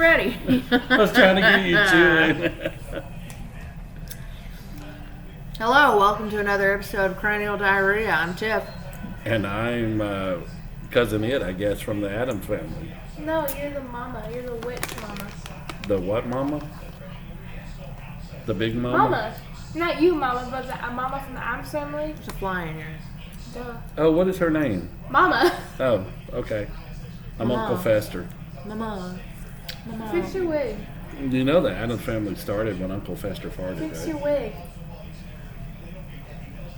ready. I was trying to get you chewing. Hello, welcome to another episode of Cranial Diarrhea. I'm Tiff. And I'm cousin It, I guess, from the Addams family. No, you're the mama. You're the witch mama. The what mama? The big mama? Mama. Not you, mama, but a mama from the Addams family. There's a fly in here. Duh. Oh, what is her name? Mama. Oh, okay. I'm Mama. Uncle Fester. Mama. Mama. Fix your wig. You know the Addams family started when Uncle Fester farted, Fix right? your wig.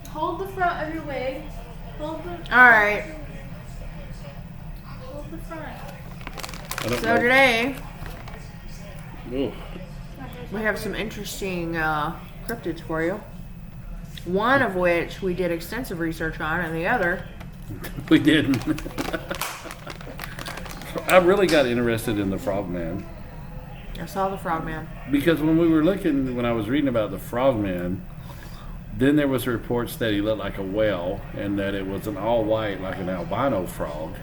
Hold the front of your wig. Hold the. Alright, Hold the front. I don't so know. today Ooh. we have some interesting cryptids for you. One of which we did extensive research on, and the other... We didn't. I really got interested in the frogman. I saw the frogman. Because when I was reading about the frogman, then there was reports that he looked like a whale and that it was an all-white, like an albino frog.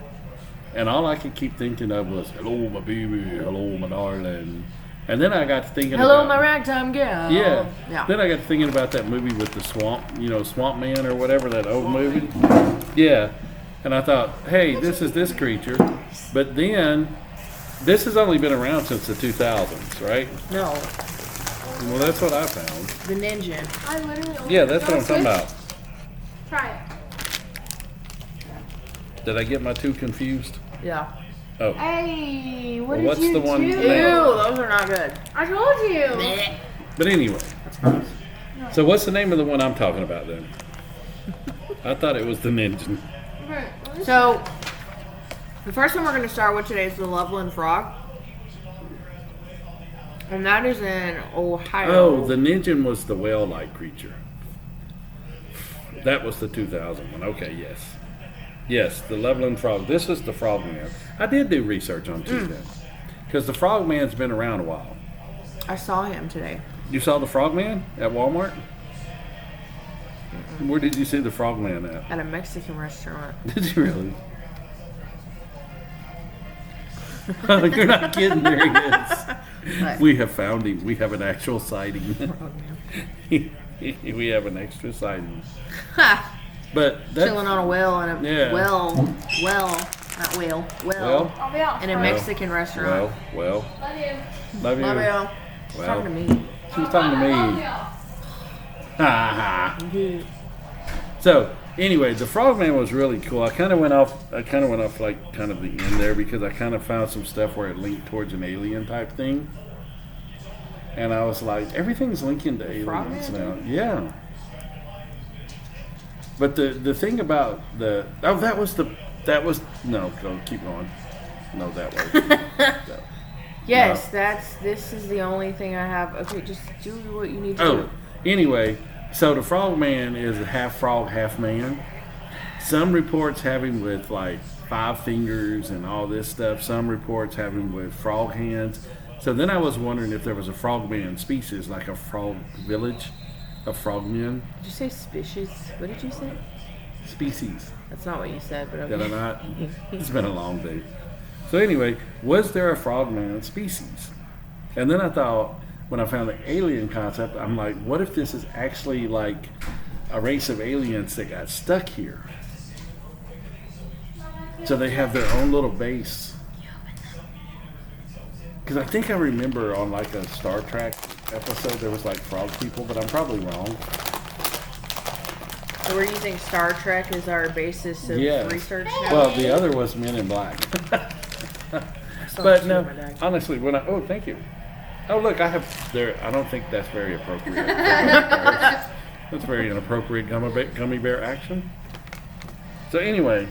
And all I could keep thinking of was, hello, my baby, hello, my darling. And then I got to thinking Hello, about... my ragtime gal. Yeah. Yeah. Then I got to thinking about that movie with the swamp, Swamp Man or whatever, that old movie. Yeah. And I thought, hey, this is this creature. But then, this has only been around since the 2000s, right? No, Well, that's what I found. the Ningen. I literally. Yeah, that's what I'm talking about. Try it. Did I get my two confused? Yeah. Oh. Hey, what Well, did what's you the one do? Ew, name? those are not good. I told you. But anyway. So what's the name of the one I'm talking about then? I thought it was the Ningen. Right. So, the first one we're going to start with today is the Loveland frog. And that is in Ohio. Oh, the Ningen was the whale-like creature. That was the 2000 one. Okay, yes. Yes, the Loveland frog. This is the frogman. I did do research on Tuesday. Because the frogman's been around a while. I saw him today. You saw the frogman at Walmart? Where did you see the frogman at? At a Mexican restaurant. Did you really? You're not kidding. There he is. What? We have found him. We have an actual sighting. We have an extra sighting. Ha! But that's, Chilling on a well in a Yeah. well, not whale, well, I'll be out. in a front. Mexican restaurant. well, Love you. love you. Love you. She's Well. talking to me. She was talking to me. Ha ha. So anyway, the frogman was really cool. I kind of went off like kind of the end there because I kind of found some stuff where it linked towards an alien type thing, and I was like, everything's linking to aliens now. Frogman? Yeah. But the thing about no, go keep going. No, that way. No. Yes, this is the only thing I have. Okay, just do what you need to Oh, do. anyway, so the frogman is a half frog, half man. Some reports have him with like 5 fingers and all this stuff. Some reports have him with frog hands. So then I was wondering if there was a frogman species, like a frog village of frogmen. Did you say species? What did you say? Species. That's not what you said, but Did I okay. not? It's been a long day. So anyway, was there a frogman species? And then I thought, when I found the alien concept, I'm like, what if this is actually like a race of aliens that got stuck here? So they have their own little base. Because I think I remember on like a Star Trek episode there was like frog people, but I'm probably wrong. So we're using Star Trek as our basis of Yes. research now? Well, the other was Men in Black. Still But have no, two in my bag. honestly, thank you. Oh, look, I have there. I don't think that's very appropriate. That's very inappropriate gummy bear action. So anyway,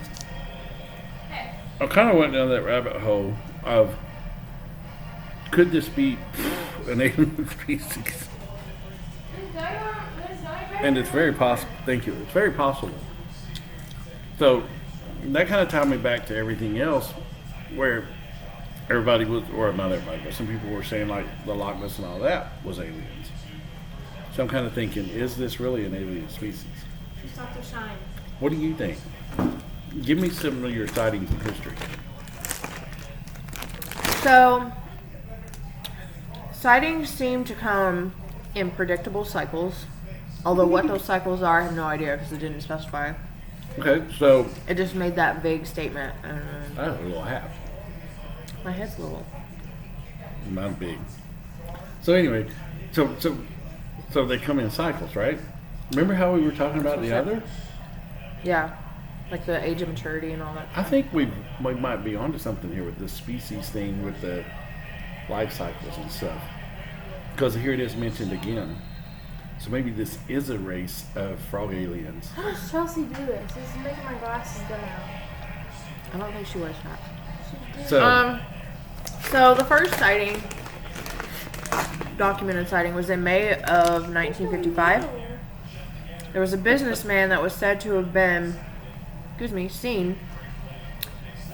I kind of went down that rabbit hole of could this be an alien species? And it's very possible. Thank you. It's very possible. So that kind of tied me back to everything else, where everybody was, or not everybody, but some people were saying like the Loch Ness and all that was aliens. So I'm kind of thinking, is this really an alien species? Just have to shine. What do you think? Give me some of your sightings in history. So, sightings seem to come in predictable cycles. Although what those cycles are, I have no idea because it didn't specify. Okay, so It just made that vague statement. I have a little hat. My head's little. Not big. So anyway, so they come in cycles, right? Remember how we were talking about the other? Yeah. Like the age of maturity and all that. I think we might be onto something here with this species thing with the life cycles and stuff. Because here it is mentioned again. So maybe this is a race of frog aliens. How does Chelsea do this? This is making my glasses go out. I don't think she wears hats. So So the first sighting, documented sighting, was in May of 1955. There was a businessman that was said to have been, seen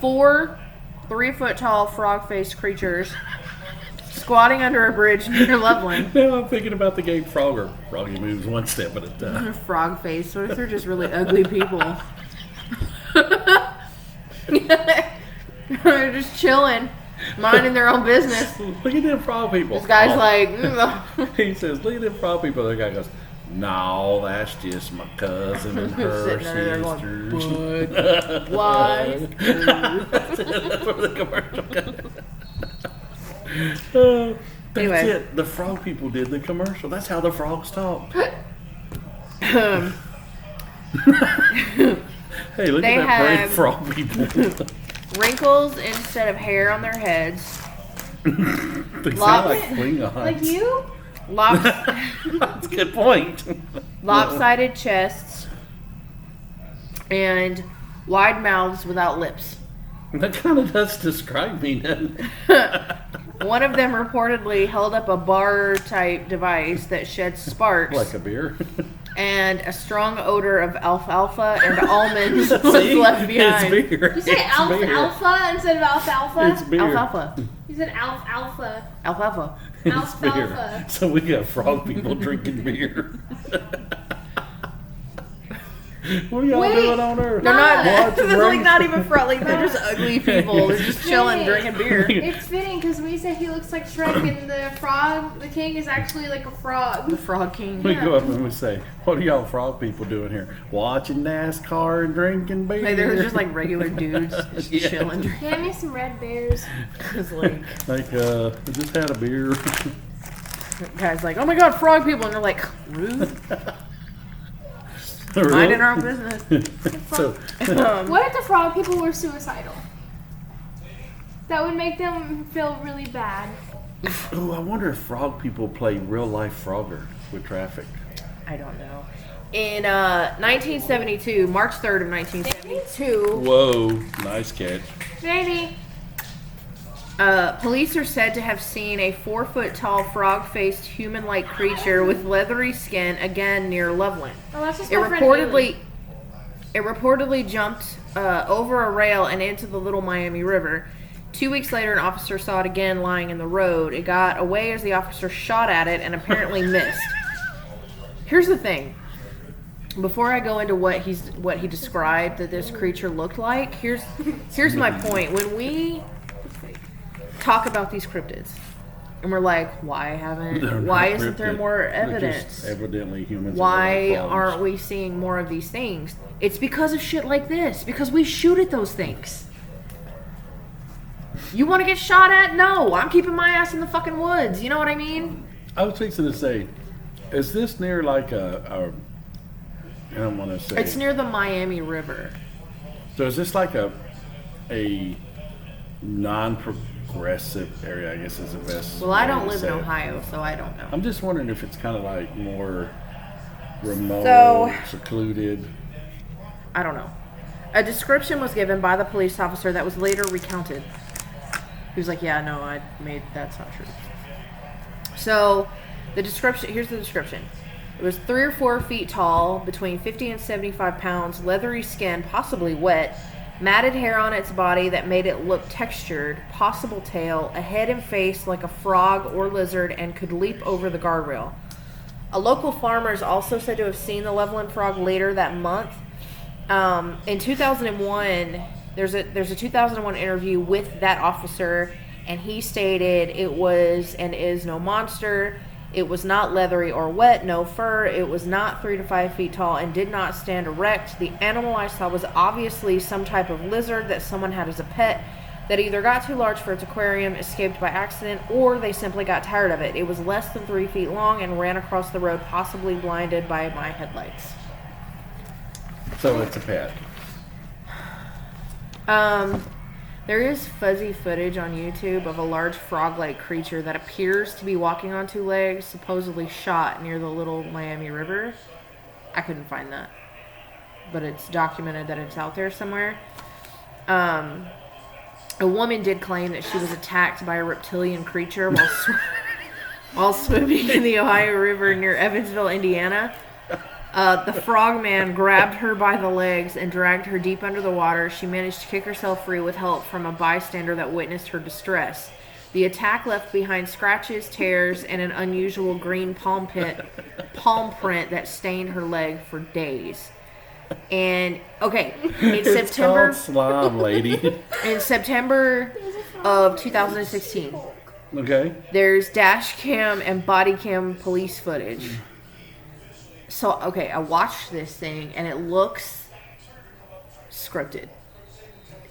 4 3-foot-tall frog-faced creatures squatting under a bridge near Loveland. now I'm thinking about the game Frogger. Froggy moves one step at a time. Frog face. What if they're just really ugly people? They're just chilling, minding their own business. Look at them frog people. This guy's like, he says, look at them frog people. The guy goes, no, that's just my cousin and her Sitting there sisters. going, "Bud, why?" That's where the commercial comes. That's Anyway. it. The frog people did the commercial. That's how the frogs talk. Hey, look They at that brave have- frog people. Wrinkles instead of hair on their heads. They sound Lots- like Klingons. Like you? That's a good point. Lopsided chests. And wide mouths without lips. That kind of does describe me, doesn't it? One of them reportedly held up a bar-type device that sheds sparks, Like a beer. and a strong odor of alfalfa and almonds was See? left behind. It's beer. You said It's beer. alfalfa instead of alfalfa? It's beer. Alfalfa. You said alfalfa. Alfalfa. It's Alfalfa. beer. So we got frog people drinking beer. What are y'all Wait. doing on Earth? They're not. Watch They're like rain. not even front. Like they're just ugly people. They're just chilling, drinking beer. It's fitting because we said he looks like Shrek and the frog, the king, is actually like a frog. The Frog King. We go up and we say, "What are y'all frog people doing here? Watching NASCAR and drinking beer?" Like they're just like regular dudes, just Yeah. chilling. Hand me some red bears. It's like I just had a beer. guys, like, oh my god, frog people, and they're like, rude, minding our own business. So, What if the frog people were suicidal? That would make them feel really bad. oh, I wonder if frog people play real life Frogger with traffic. I don't know. In 1972, March 3rd of 1972, Whoa, nice catch. Maybe. police are said to have seen a 4-foot-tall frog-faced human-like creature with leathery skin again near Loveland. Oh, that's just It my friend Haley. reportedly jumped over a rail and into the Little Miami River. 2 weeks later, an officer saw it again lying in the road. It got away as the officer shot at it and apparently missed. Here's the thing. Before I go into what he described that this creature looked like, here's my point. When we talk about these cryptids, and we're like, why isn't there more evidence? Evidently humans. Why aren't we seeing more of these things? It's because of shit like this. Because we shoot at those things. You want to get shot at? No, I'm keeping my ass in the fucking woods. You know what I mean? I was fixing to say, is this near like I don't want to say. It's near the Miami River. So is this like a non-progressive area? I guess is the best. Well, I way don't to live say in it. Ohio, so I don't know. I'm just wondering if it's kind of like more remote, So- secluded. I don't know. A description was given by the police officer that was later recounted. He was like, yeah, no, that's not true. So, the description, here's the description. It was 3 or 4 feet tall, between 50 and 75 pounds, leathery skin, possibly wet, matted hair on its body that made it look textured, possible tail, a head and face like a frog or lizard, and could leap over the guardrail. A local farmer is also said to have seen the Loveland frog later that month. In 2001, there's a 2001 interview with that officer, and he stated it was and is no monster. It was not leathery or wet, no fur. It was not 3 to 5 feet tall and did not stand erect. The animal I saw was obviously some type of lizard that someone had as a pet that either got too large for its aquarium, escaped by accident, or they simply got tired of it. It was less than 3 feet long and ran across the road, possibly blinded by my headlights. So it's a pet. There is fuzzy footage on YouTube of a large frog-like creature that appears to be walking on 2 legs, supposedly shot near the Little Miami River. I couldn't find that, but it's documented that it's out there somewhere. A woman did claim that she was attacked by a reptilian creature while swimming in the Ohio River near Evansville, Indiana. The frogman grabbed her by the legs and dragged her deep under the water. She managed to kick herself free with help from a bystander that witnessed her distress. The attack left behind scratches, tears, and an unusual green palm print that stained her leg for days. And, okay, in September... It's called slime, lady. In September of 2016, Okay. there's dash cam and body cam police footage. So, okay, I watched this thing, and it looks scripted.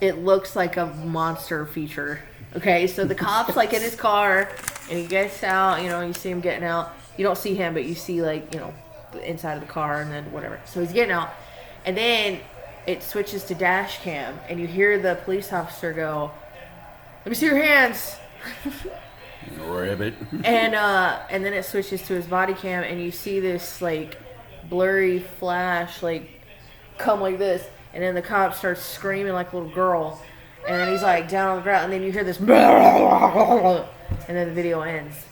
It looks like a monster feature. Okay, so the cop's, like, in his car, and he gets out, you know, you see him getting out. You don't see him, but you see, like, you know, the inside of the car, and then whatever. So he's getting out, and then it switches to dash cam, and you hear the police officer go, "Let me see your hands." Ribbit. And then it switches to his body cam, and you see this, like, blurry flash, like, come like this, and then the cop starts screaming like a little girl, and then he's, like, down on the ground, and then you hear this, and then the video ends.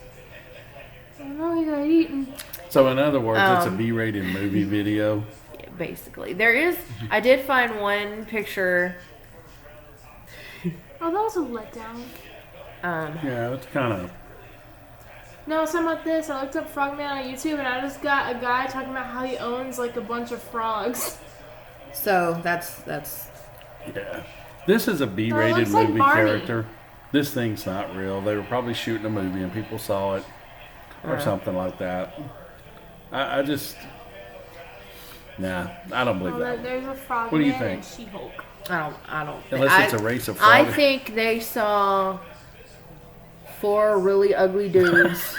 Oh no, he got eaten. So in other words, it's a B-rated movie video. Yeah, basically. There is, I did find one picture. Oh, that was a letdown. Yeah, it's kind of... No, something like this. I looked up Frogman on YouTube, and I just got a guy talking about how he owns, like, a bunch of frogs. So, that's... Yeah. This is a B-rated looks like movie Barney. character. This thing's not real. They were probably shooting a movie and people saw it or something like that. I just... Nah, I don't believe that. There's a Frogman What do you think? and She-Hulk. I don't think... Unless it's a race of I frogs. think they saw 4 really ugly dudes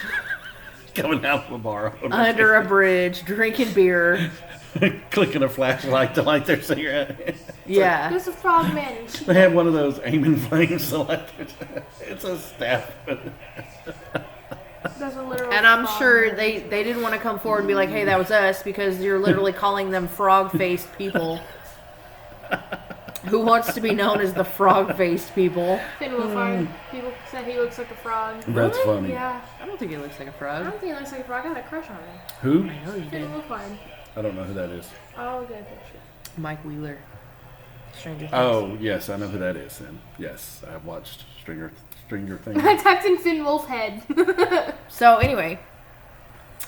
Coming out of a bar. under a bridge, drinking beer. Clicking a flashlight to light their cigarette. Yeah. There's a Frogman and They She-Hulk. have one of those aiming flame selectors. It's a staff. There's a literal And I'm frog. sure they didn't want to come forward and be like, hey, that was us, because you're literally calling them frog-faced people. Who wants to be known as the frog-faced people? Finn Wolfhard. People say he looks like a frog. That's funny. Yeah. I don't think he looks like a I frog. don't think he looks like a frog. I got a crush on him. Who? I know you Finn did. Wolfhard. I don't know who that is. I'll get a picture. Mike Wheeler. Stranger Things. Oh, yes, I know who that is then. Yes, I've watched Stranger Things. I typed in Finn Wolfhead. So, anyway,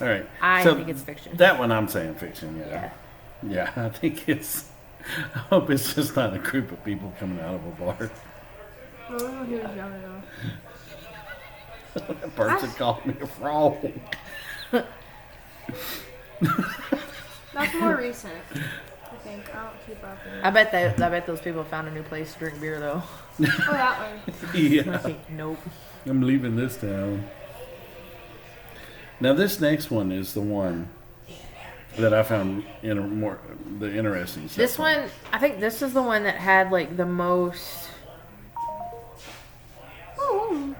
All right. I so think it's fiction. That one I'm saying fiction, Yeah. Yeah, I think it's... I hope it's just not a group of people coming out of a bar. I don't know he was young though. That person called me a frog. That's more recent. I think. I don't keep up with it. I bet those people found a new place to drink beer, though. Oh, that one. Yeah. Nope. I'm leaving this town. Now this next one is the one that I found the interesting stuff. This one, I think this is the one that had, like, the most... Oh,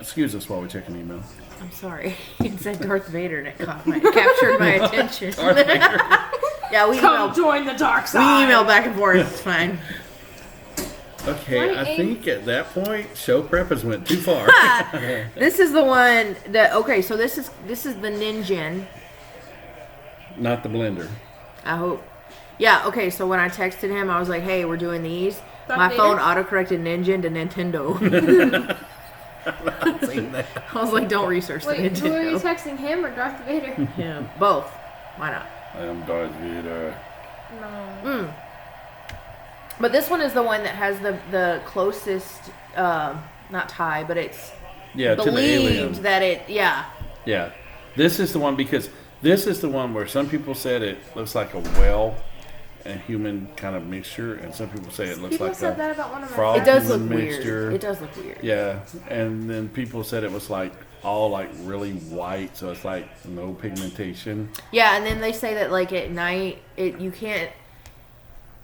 Excuse us while we check an email. I'm sorry. It said Darth Vader, and it captured my attention. Yeah, we come emailed, join the dark we side. emailed back and forth. It's fine. Okay, I think at that point, show prep has went too far. This is the one that... Okay, so this is the Ningen. Not the blender. I hope. Yeah, okay, so when I texted him, I was like, hey, we're doing these. Darth My Vader? phone autocorrected Ningen to Nintendo. I've seen that. I was like, don't research the Wait, who are you Nintendo. texting, him or Darth Vader? Him. Both. Why not? I am Darth Vader. No. But this one is the one that has the closest not tie, but it's Yeah, to the believed alien. that it, yeah. Yeah. This is the one because this is the one where some people said it looks like a whale and human kind of mixture, and some people say it looks People like said a that about one of my frog It does human look mixture. weird. It does look weird. Yeah, and then people said it was like all like really white, so it's like no pigmentation. Yeah, and then they say that like at night, you can't.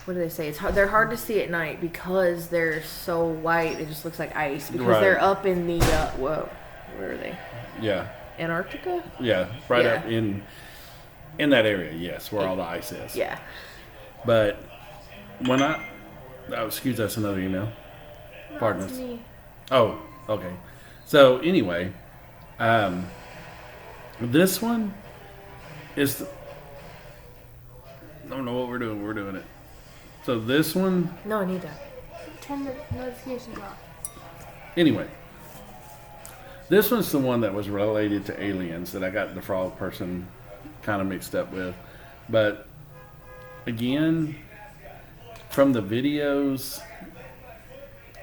What do they say? It's hard, they're hard to see at night because they're so white. It just looks like ice because Right. they're up in the whoa, where are they? Yeah, Antarctica? yeah, right Yeah. up in that area. Yes, where all the ice is. Yeah. But when excuse us, another email. Pardon That's us. me. Oh, okay. So anyway, this one is. I don't know what we're doing. We're doing it. So this one, No, I need that. Turn the notifications off. anyway. This one's the one that was related to aliens that I got the frog person kind of mixed up with, but again, from the videos.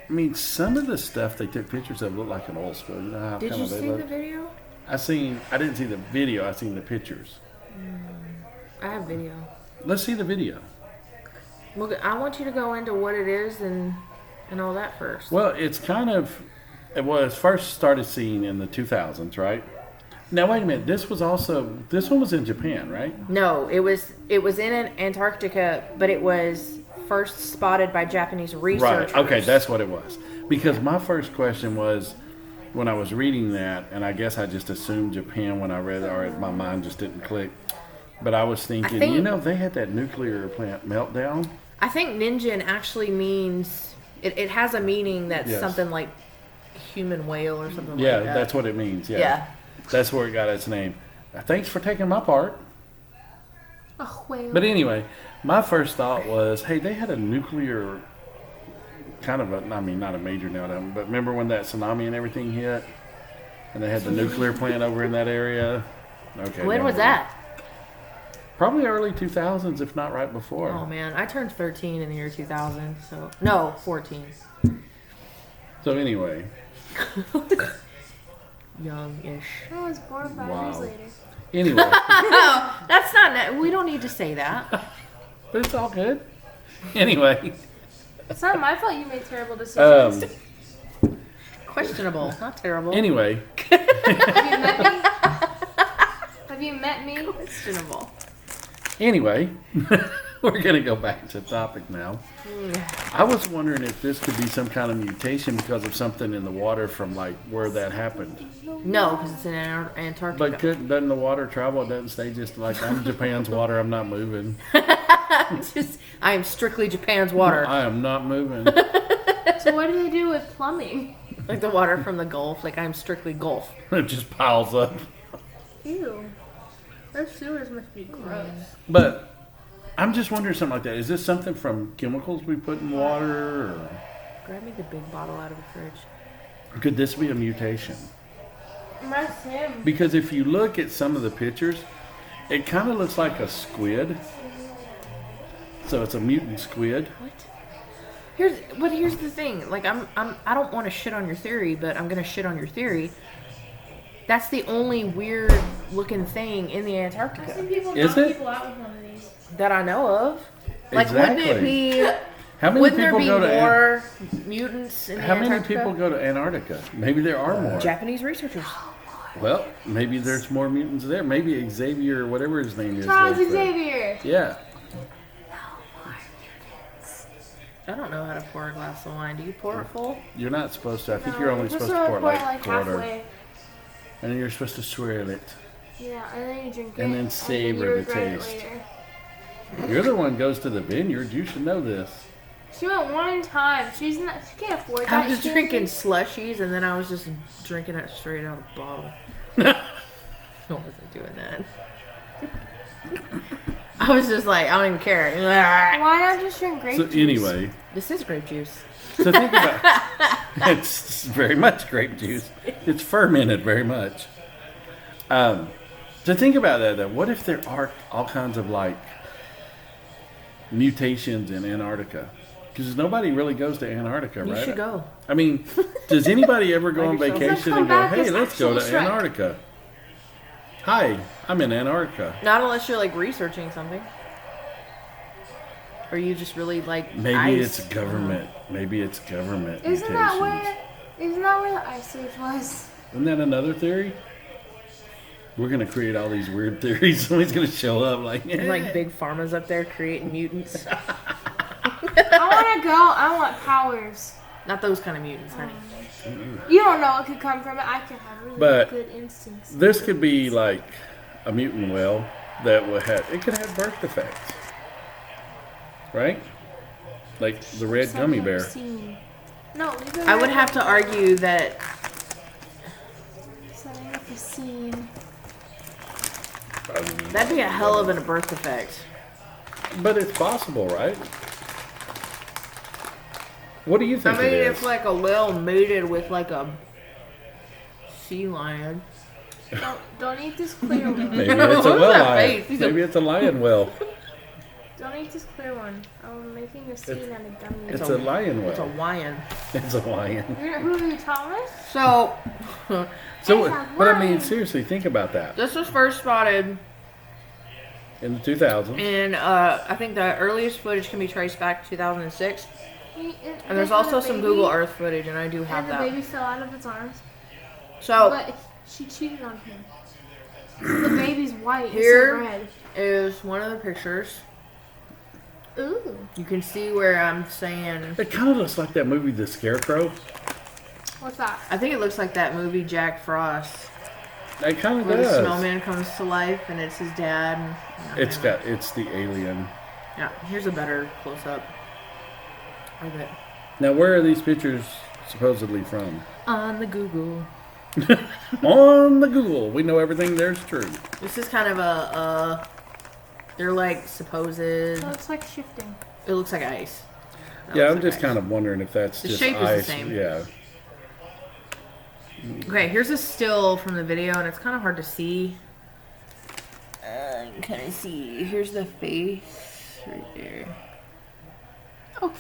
I mean, some of the stuff they took pictures of looked like an oil spill. You know how Did kind you of they see look? the video? I didn't see the video. I seen the pictures. I have video. Let's see the video. Well, I want you to go into what it is and all that first. Well, it's kind of it was first started seen in the 2000s, right? Now wait a minute. This one was in Japan, right? No, it was in Antarctica, but it was first spotted by Japanese researchers. Right. Okay, that's what it was. Because my first question was when I was reading that, and I guess I just assumed Japan when I read it, or my mind just didn't click. But I was thinking, they had that nuclear plant meltdown. I think Ningen actually means it has a meaning that's Yes. something like human whale or something Yeah, like that. that's what it means. Yeah. Yeah. That's where it got its name. Thanks for taking my part. A whale. But anyway, my first thought was, hey, they had a nuclear kind of not a major meltdown, but remember when that tsunami and everything hit? And they had the nuclear plant over in that area? Okay. When was that? Probably early 2000s, if not right before. Oh man, I turned 13 in the year 2000, so no, 14. So anyway, Young-ish. I was born 5 Wow. years later. anyway, No, that's not. We don't need to say that. but it's all good. Anyway, It's not my fault you made terrible decisions. Questionable, not terrible. anyway, Have you met me? Questionable. anyway, we're gonna go back to the topic now. I was wondering if this could be some kind of mutation because of something in the water from like where that happened. No, because it's in Antarctica. But doesn't the water travel? It doesn't stay just like I'm Japan's water. I'm not moving. I am strictly Japan's water. I am not moving. So what do they do with plumbing? Like the water from the Gulf. Like I'm strictly Gulf. It just piles up. Ew. Their sewers must be gross. But I'm just wondering something like that. Is this something from chemicals we put in water? Or Grab me the big bottle out of the fridge. could this be a mutation? That's him. Because if you look at some of the pictures, it kind of looks like a squid. So it's a mutant squid. What? Here's the thing. Like I don't want to shit on your theory, but I'm gonna shit on your theory. That's the only weird looking thing in the I've seen Antarctica people Is knock it? people out with one of these. that I know of. Like, wouldn't it Exactly. be? How many Wouldn't there people be go to more mutants in the How many Antarctica? people go to Antarctica? Maybe there are more. Japanese researchers. Well, maybe there's more mutants there. Maybe Xavier, whatever his name is. Charles lives there. Xavier. Yeah. I don't know how to pour a glass of wine. Do you pour it full? You're not supposed to. I think No, you're only just supposed to pour it pour like quarter. halfway. And then you're supposed to swirl it. Yeah, and then you drink it. And then you savor the regret it taste. later. You're the one who goes to the vineyard. You should know this. She went one time. She can't afford that. I was shit. drinking slushies and then I was just drinking it straight out of the bottle. I wasn't doing that. I was just like, I don't even care. Why not just drink grape So juice? anyway, This is grape juice. so think about it's very much grape juice. It's fermented very much. So think about that though. What if there are all kinds of like mutations in Antarctica? Because nobody really goes to Antarctica, You right? should go. I mean, does anybody ever go on Like yourself. vacation Come and go, back hey, as let's go to actual Shrek. Antarctica? Hi, I'm in Antarctica. Not unless you're like researching something. Or you just really like Maybe ice. it's government. Maybe it's government Isn't that mutations. where the Ice Age was? Isn't that another theory? We're going to create all these weird theories. Somebody's going to show up like, And like big pharma's up there creating mutants. I want to go. I want powers. Not those kind of mutants, honey. You don't know what could come from it. I could have really But good instincts. this could be like a mutant whale that would have, it could have birth defects. Right? Like the red Something gummy I've bear. seen. No, leave it I would right have to there. argue that Setting up a scene. that'd be a hell of a birth defect. But it's possible, right? What do you I think mean, it is? if like a whale mated with like a sea lion. Don't eat this clear one. Maybe it's a What's well that lion. face? Maybe it's a lion whale. Don't eat this clear one. I'm making a scene out of gummy. It's a lion It's a whale. lion. It's a lion. Who are you, Thomas? So, So, It's a but I mean, lion. seriously, think about that. this was first spotted In the 2000s. in, I think the earliest footage can be traced back to 2006. And there's also some Google Earth footage, and I do have And the that. baby fell out of its arms. So, But she cheated on him. So the baby's white Here- instead of red. is one of the pictures. Ooh. You can see where I'm saying. It kind of looks like that movie, The Scarecrow. What's that? I think it looks like that movie Jack Frost, It kind of where the does. snowman comes to life, and it's his dad. And, It's the alien. Yeah, here's a better close up of it. Now, where are these pictures supposedly from? On the Google. On the Google. We know everything there's true. This is kind of a. They're like supposed. It looks like shifting. It looks like ice. Yeah, I'm just kind of wondering if that's The just shape is the ice. same. Yeah. Okay, here's a still from the video, and it's kind of hard to see. You can kind of see. Here's the face right there. Oh,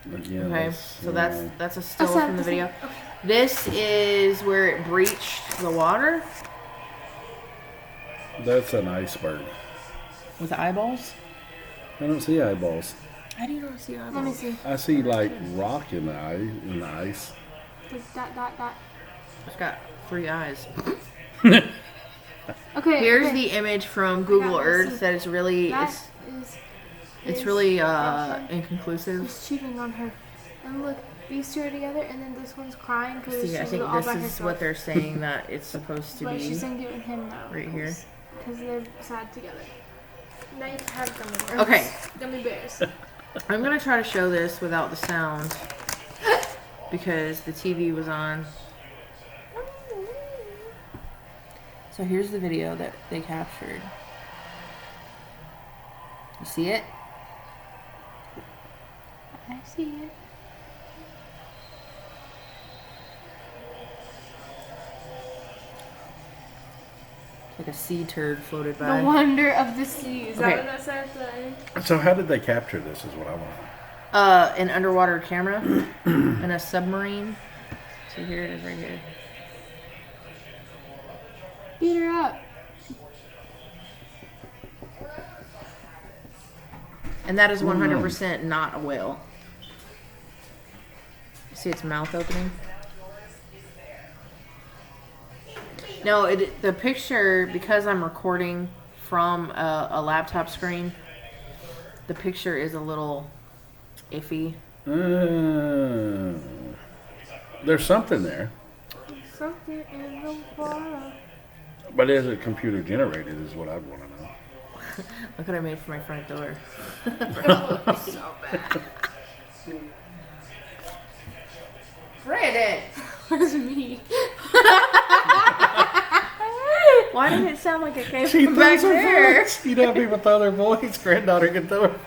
But yeah, Okay, so that's a still That's from the the video. same. Okay. This is where it breached the water that's an iceberg. with eyeballs. I don't see eyeballs. How do you not see eyeballs? Let me see. I see like rock in the ice. Like dot. It's got 3 eyes. Okay. Here's okay. the image from Google let's Earth see. that is really That it's is really Russian. inconclusive. He's cheating on her. And look, these two are together, and then this one's crying because See, she's I think all this by is herself. what they're saying that it's supposed to But be. she's gonna give it him now. right here. Because they're sad together. Now you can have gummy bears. Okay. Gummy bears. I'm gonna try to show this without the sound because the TV was on. So here's the video that they captured. You see it? I see it. Like a sea turd floated by. The wonder of the sea. Is Okay. that what that said? at the end? So how did they capture this? Is what I want to know. An underwater camera and a submarine. So here it is right here. Beat her up. And that is 100% not a whale. See its mouth opening? No, the picture, because I'm recording from a laptop screen, the picture is a little iffy. There's something there, Something in the water. but is it computer generated? Is what I'd want to know. Look what I made for my front door. So bad. Brandon! That's me. Why did it sound like it came from back there? You know, people throw their voice. Granddaughter can throw her.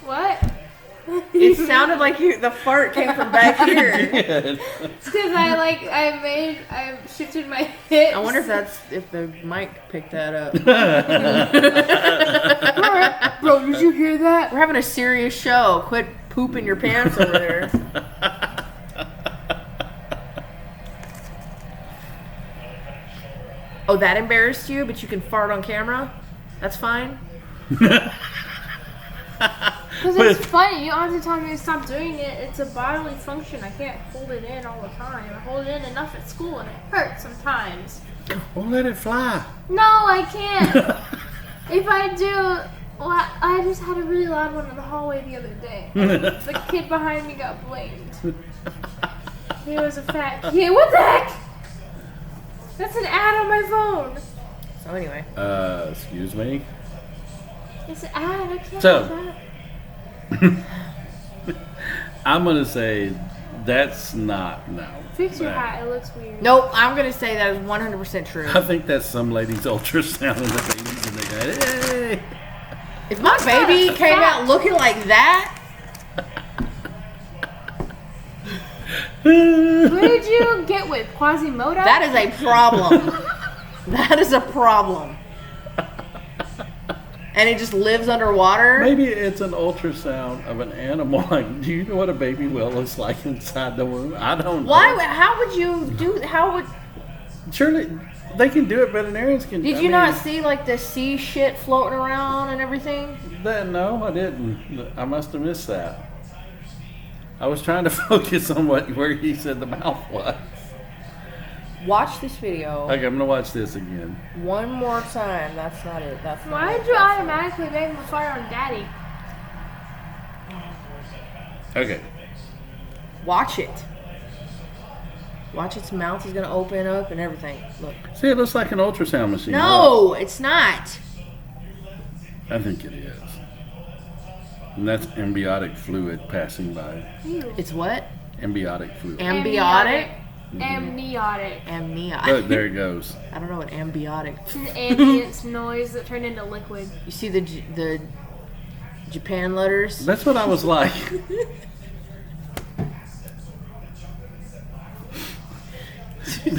What? It sounded like the fart came from back here. It's because I shifted my hips. I wonder if the mic picked that up. Bro, did you hear that? We're having a serious show. Quit poop in your pants over there. Oh, that embarrassed you, but you can fart on camera? That's fine? Because it's funny. You don't have to tell me to stop doing it. It's a bodily function. I can't hold it in all the time. I hold it in enough at school and it hurts sometimes. Well, let it fly. No, I can't. If I do, well, I just had a really loud one in the hallway the other day. The kid behind me got blamed. He was a fat kid. What the heck? That's an ad on my phone. So anyway. Excuse me? It's an ad. I can't So- do that. I'm going to say that's not, no. Fix your That- hat. It looks weird. Nope, I'm going to say that is 100% true. I think that's some lady's ultrasound of the babies and they go, hey. If my baby came out looking like that, Who did you get with? Quasimodo? that is a problem. That is a problem. And it just lives underwater. Maybe it's an ultrasound of an animal. Like, do you know what a baby whale looks like inside the womb? I don't know. Why? How would you do? How would? Surely they can do it. Veterinarians can. Did you not see like the sea shit floating around and everything? No, I didn't. I must have missed that. I was trying to focus on where he said the mouth was. Watch this video Okay, I'm gonna watch this again. one more time. That's not it. That's not Why it. did you That's not automatically make me fire on Daddy? Okay. it. Watch it. Watch its mouth is gonna open up and everything. Look. See, it looks like an ultrasound machine. No, it's not. I think it is. And that's embiotic fluid passing by. Ew. It's what? Embiotic fluid. Ambiotic. Amniotic. Amniotic. Look, there it goes. I don't know what ambiotic. It's an ambient noise that turned into liquid. You see the Japan letters? That's what I was like.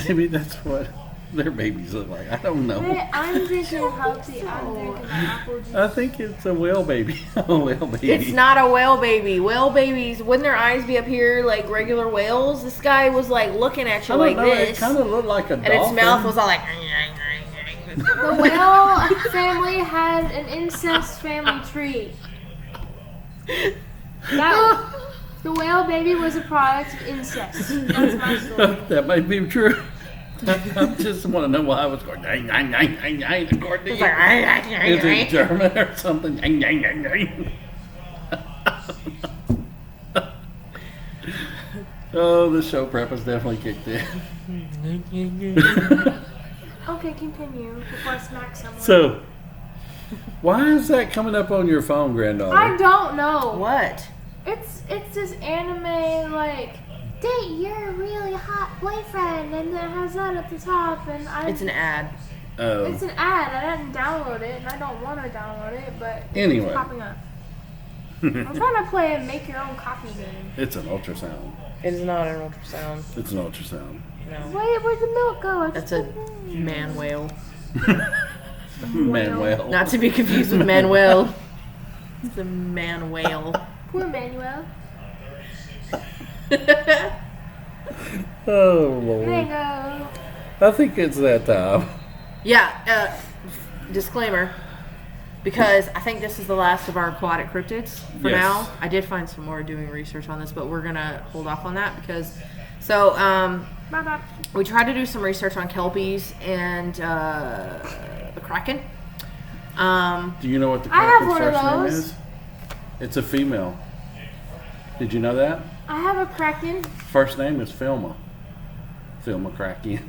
Maybe that's what their babies look like. I don't know. Hey, I'm drinking healthy. I'm drinking my apple juice. I think it's a whale baby. A whale baby. It's not a whale baby. Whale babies, wouldn't their eyes be up here like regular whales? This guy was like looking at you I don't like know. this. It kind of looked like a and its mouth was all like. The whale family had an incest family tree. The whale baby was a product of incest. That's my story. That might be true. I just want to know why I was going. According to It's you. like, Is it German or something? Oh, the show prep has definitely kicked in. Okay, continue before I smack someone. So, why is that coming up on your phone, granddaughter? I don't know. What? It's this anime like date your really hot boyfriend, and then it has that at the top, and It's an ad. Oh, it's an ad. I didn't download it, and I don't want to download it, but Anyway. it's popping up. I'm trying to play a make your own copy game. it's an ultrasound. It is not an ultrasound. It's an ultrasound. No. Wait, where'd the milk go? I That's just a put it in. man whale. Manuel. Not to be confused with Manuel. It's a man whale. Poor Manuel. Oh, Lord. Mango. I think it's that time. Yeah, disclaimer. Because I think this is the last of our aquatic cryptids for Yes. now. I did find some more doing research on this, but we're going to hold off on that because... So, Bye bye. we tried to do some research on kelpies and the kraken. Do you know what the I have Kraken's one of first name those. is? It's a female. Did you know that? I have a kraken. First name is Filma. Filma Kraken.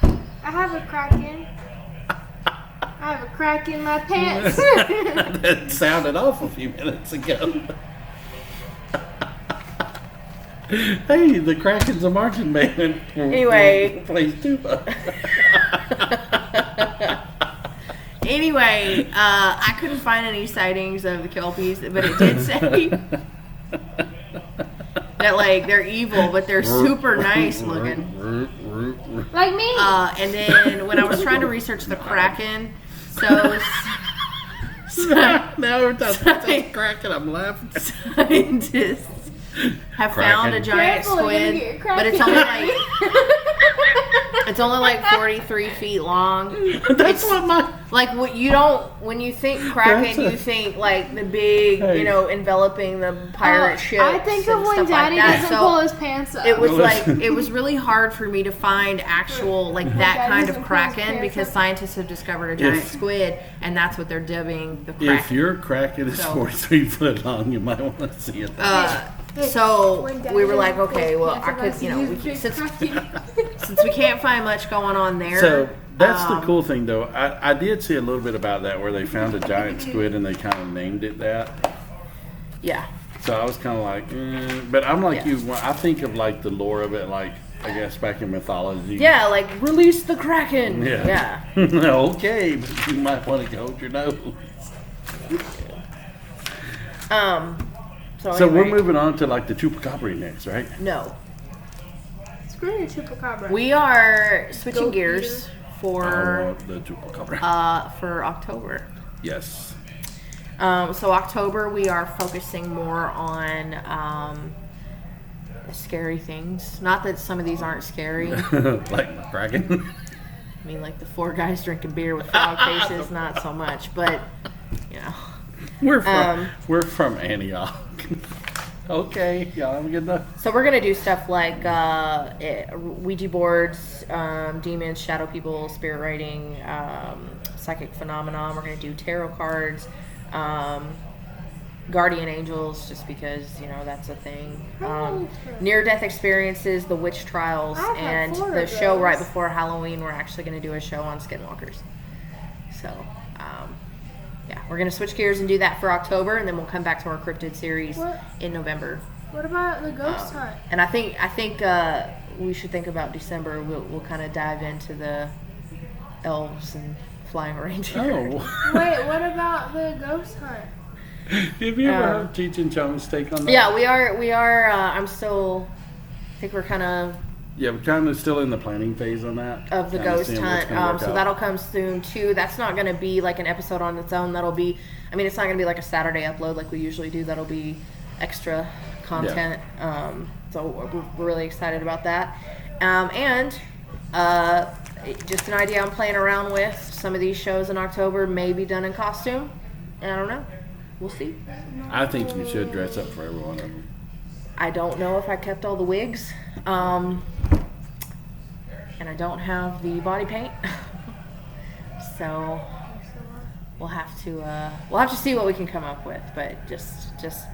I have a kraken. I have a crack in my pants. That sounded off a few minutes ago. Hey, the Kraken's a marching band. Anyway. Plays tuba. Anyway, I couldn't find any sightings of the kelpies, but it did say that like they're evil, but they're super nice looking. Like me. And then when I was trying to research the kraken, so Now every time something's cracking, I'm laughing. Scientists have found a giant Careful, you're gonna squid, get but it's only like it's only like 43 feet long. That's what my... Like what you don't when you think Kraken, you think like the big, Hey. enveloping the pirate ship. I think of when Daddy doesn't pull his pants up. It was it was really hard for me to find actual that Daddy kind of doesn't pull his Kraken pants because up. scientists have discovered a giant If- squid, and that's what they're dubbing the Kraken. If your Kraken is So- 43 foot long, you might want to see it. So When Daddy we were like, doesn't pull okay, his well, pants I up, could, see we his can, big since Kraken. we can't find much going on there. So that's the um, cool thing, though. I did see a little bit about that where they found a giant squid and they kind of named it that. Yeah. So I was kind of like, but I'm like Yeah. you. I think of like the lore of it, like I guess back in mythology. Yeah, like release the Kraken. Yeah. Okay, but you might want to hold your nose. So, So we're anyway, moving on to like the chupacabra next, right? No, Screw your chupacabra. we are switching Goat gears eater. I for want the chupacabra. October. Yes. So October we are focusing more on scary things. Not that some of these aren't scary. Like my Kraken. I mean, like the 4 guys drinking beer with frog faces, not so much. But We're from Antioch. Okay, y'all have a good night. So we're gonna do stuff like Ouija boards, demons, shadow people, spirit writing, psychic phenomenon. We're gonna do tarot cards, guardian angels, just because that's a thing. Near-death experiences, the witch trials, I've had and 4 the of show right those. before Halloween. We're actually gonna do a show on skinwalkers. So. Yeah, we're gonna switch gears and do that for October, and then we'll come back to our cryptid series What? in November. What about the ghost hunt? And I think we should think about December. We'll kind of dive into the elves and flying reindeer. Oh. Wait, what about the ghost hunt? Have you ever heard Cheech and Chong's take on that? Yeah, we are. I think we're kind of Yeah, we're kind of still in the planning phase on that. of the Kinda ghost seeing what's hunt. gonna work So out. that'll come soon too. That's not going to be like an episode on its own. That'll be. I mean, it's not going to be like a Saturday upload like we usually do. That'll be extra content. So we're really excited about that. Just an idea I'm playing around with. Some of these shows in October may be done in costume. I don't know. We'll see. I think you should dress up for every one of them. I don't know if I kept all the wigs. And I don't have the body paint. So we'll have to see what we can come up with, but just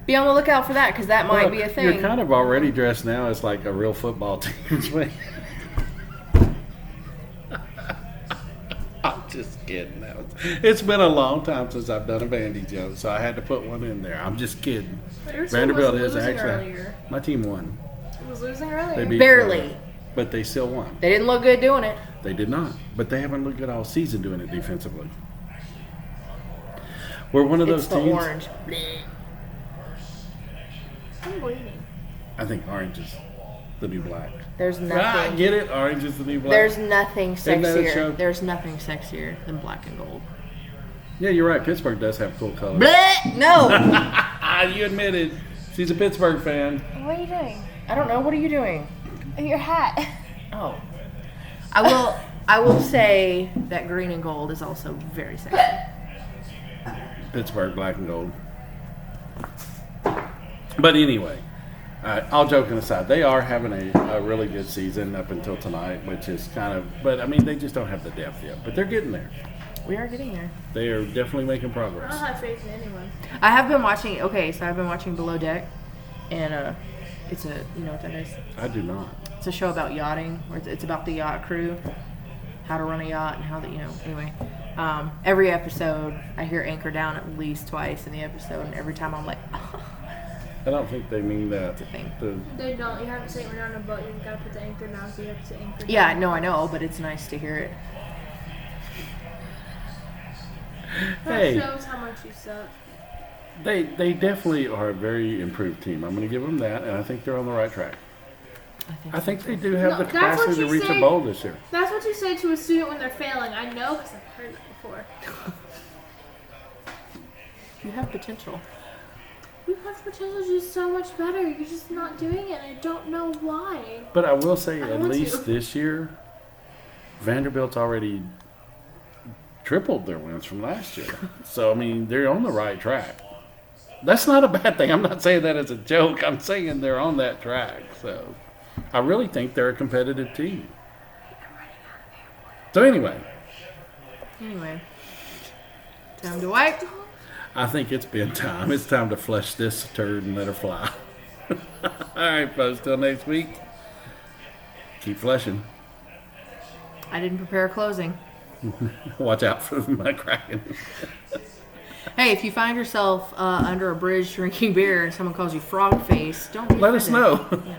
be on the lookout for that, because that might be a thing. You're kind of already dressed now as like a real football team's way. I'm just kidding. It's been a long time since I've done a Vandy joke, so I had to put one in there. I'm just kidding. Your team Vanderbilt was is losing actually earlier. my team won. It was losing earlier. They beat Barely. Florida, but they still won. They didn't look good doing it. They did not, but they haven't looked good all season doing it defensively. We're one of It's those the teams. orange. I'm bleeding. I think orange is the new black. There's Ah, nothing. get it? Orange is the new black. There's nothing Isn't that a show? sexier. There's nothing sexier than black and gold. Yeah, you're right. Pittsburgh does have cool colors. Bleh! No. You admitted. She's a Pittsburgh fan. What are you doing? I don't know. What are you doing? Your hat. Oh. I will say that green and gold is also very sexy. Pittsburgh, black and gold. But anyway, all joking aside, they are having a really good season up until tonight, which is kind of, but I mean, they just don't have the depth yet. But they're getting there. We are getting there. They are definitely making I progress. don't have faith in anyone. I have been watching. Okay, so I've been watching Below Deck, and it's a what that is? I do not. It's a show about yachting, where it's about the yacht crew, how to run a yacht, and how that anyway. Every episode, I hear anchor down at least twice in the episode, and every time I'm like, I don't think they mean that. It's a thing. They don't. You have to say when you're on a boat, you gotta put the anchor down, so you have to say anchor down. yeah, no, I know, but it's nice to hear it. That Hey, shows how much you suck. they definitely are a very improved team. I'm going to give them that, and I think they're on the right track. I think they do have No, the that's what capacity to you reach a say. bowl this year. That's what you say to a student when they're failing. I know because I've heard it before. You have potential. You have potential to do so much better. You're just not doing it. I don't know why. But I will say, I at want least to. this year, Vanderbilt's already tripled their wins from last year. So, I mean, they're on the right track. That's not a bad thing. I'm not saying that as a joke. I'm saying they're on that track. So, I really think they're a competitive team. So, anyway, Time to wipe. I think it's been time. It's time to flush this turd and let her fly. All right, folks. Till next week. Keep flushing. I didn't prepare a closing. Watch out for my kraken. Hey, if you find yourself under a bridge drinking beer and someone calls you frog face, don't be Let us offended. know. Yeah.